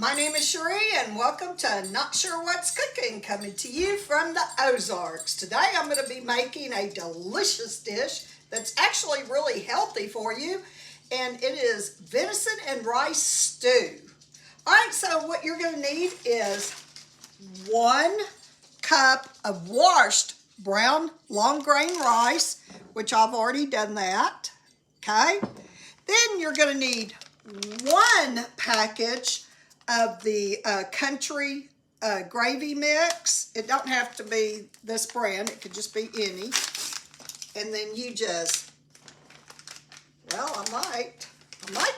My name is Cherie and welcome to Not Sure What's Cooking, coming to you from the Ozarks. Today I'm going to be making a delicious dish that's actually really healthy for you, and it is venison and rice stew. Alright, so what you're going to need is 1 cup of washed brown long grain rice, which I've already done that. Okay, then you're going to need 1 package of the country gravy mix. It don't have to be this brand, it could just be any. And then you just, well, I might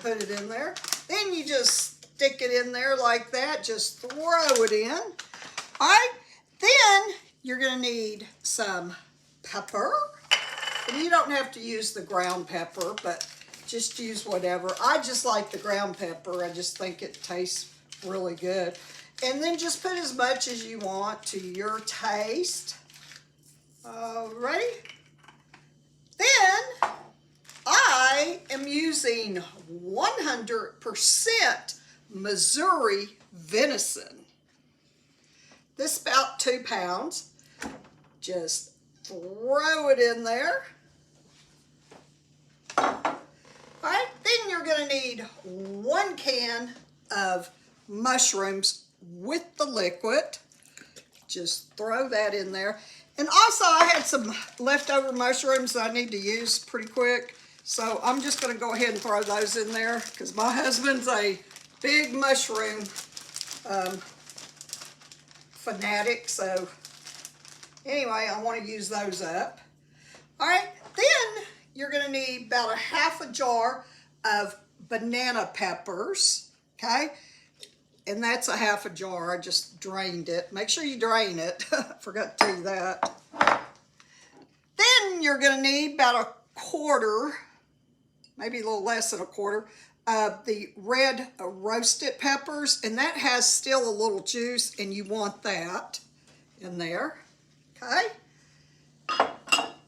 put it in there. Then you just stick it in there like that, just throw it in. All right, then you're gonna need some pepper. And you don't have to use the ground pepper, but just use whatever. I just like the ground pepper. I just think it tastes really good. And then just put as much as you want to your taste. Ready? Then I am using 100% Missouri venison. This is about 2 pounds. Just throw it in there. All right, then you're going to need 1 can of mushrooms with the liquid. Just throw that in there. And also I had some leftover mushrooms that I need to use pretty quick. So I'm just going to go ahead and throw those in there because my husband's a big mushroom fanatic. So anyway, I want to use those up. All right, then you're going to need about a half a jar of banana peppers, okay? And that's a half a jar. I just drained it. Make sure you drain it. Forgot to tell you that. Then you're going to need about a quarter, maybe a little less than a quarter, of the red roasted peppers. And that has still a little juice, and you want that in there, okay?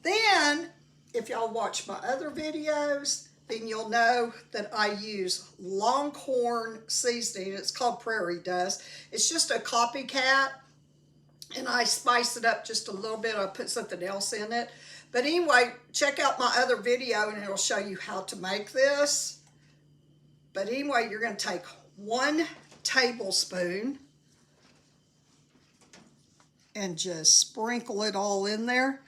Then, if y'all watch my other videos, then you'll know that I use Longhorn seasoning. It's called Prairie Dust. It's just a copycat, and I spice it up just a little bit. I put something else in it. But anyway, check out my other video, and it'll show you how to make this. But anyway, you're going to take 1 tablespoon and just sprinkle it all in there.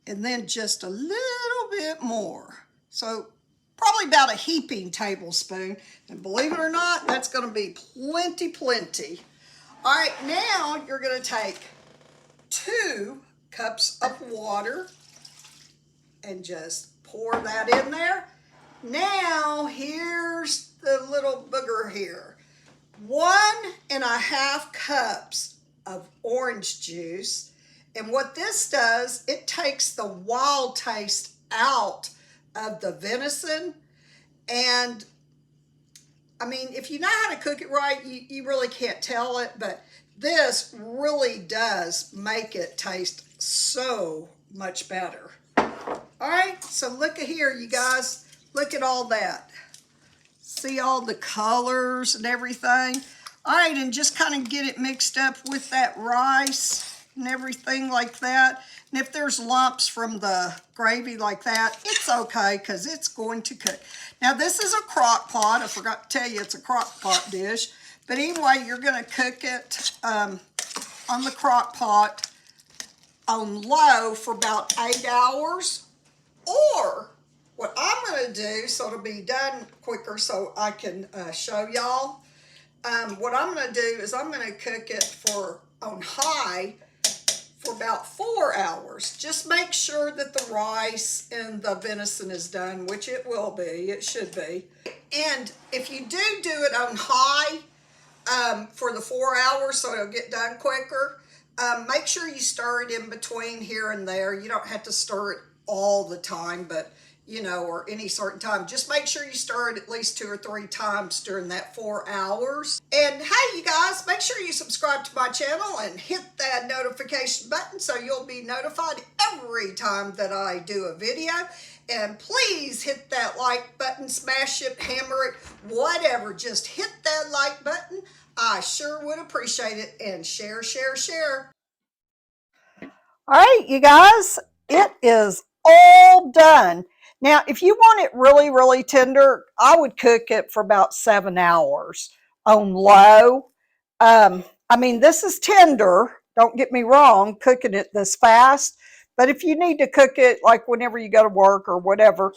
And then just a little bit more. So probably about a heaping tablespoon. And believe it or not, that's going to be plenty. All right, now you're going to take 2 cups of water and just pour that in there. Now, here's the little booger here. 1.5 cups of orange juice. And what this does, it takes the wild taste out of the venison. And I mean, if you know how to cook it right, you really can't tell it, but this really does make it taste so much better. All right, so look at here, you guys. Look at all that. See all the colors and everything. All right, and just kind of get it mixed up with that rice and everything like that. And if there's lumps from the gravy like that, it's okay because it's going to cook. Now this is a crock pot. I forgot to tell you it's a crock pot dish. But anyway, you're going to cook it on the crock pot on low for about 8 hours. Or what I'm going to do, so it'll be done quicker so I can show y'all. What I'm going to do is I'm going to cook it on high for about 4 hours. Just make sure that the rice and the venison is done, which it will be, it should be. And if you do it on high for the 4 hours so it'll get done quicker, make sure you stir it in between here and there. You don't have to stir it all the time, but you know, or any certain time. Just make sure you stir it at least 2 or 3 times during that 4 hours. And hey, you guys, make sure you subscribe to my channel and hit that notification button so you'll be notified every time that I do a video. And please hit that like button, smash it, hammer it, whatever. Just hit that like button. I sure would appreciate it. And share, share, share. All right, you guys, it is all done. Now, if you want it really, really tender, I would cook it for about 7 hours on low. I mean, this is tender. Don't get me wrong, cooking it this fast. But if you need to cook it like whenever you go to work or whatever,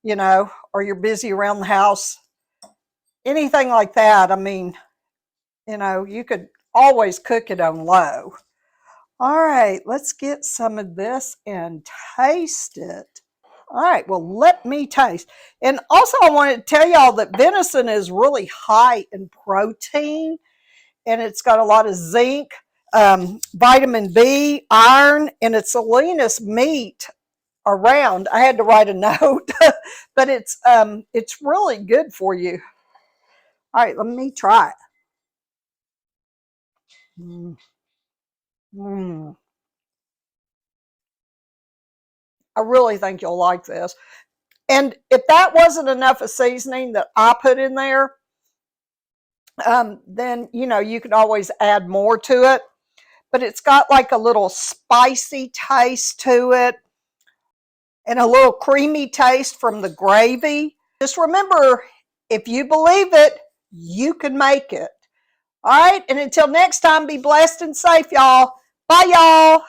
you know, or you're busy around the house, anything like that, I mean, you know, you could always cook it on low. All right, let's get some of this and taste it. All right, well, let me taste. And also, I wanted to tell y'all that venison is really high in protein, and it's got a lot of zinc, vitamin B, iron, and it's the leanest meat around. I had to write a note, but it's really good for you. All right, let me try it. Mm. Mm. I really think you'll like this. And if that wasn't enough of seasoning that I put in there, then, you know, you could always add more to it. But it's got like a little spicy taste to it and a little creamy taste from the gravy. Just remember, if you believe it, you can make it. All right. And until next time, be blessed and safe, y'all. Bye, y'all.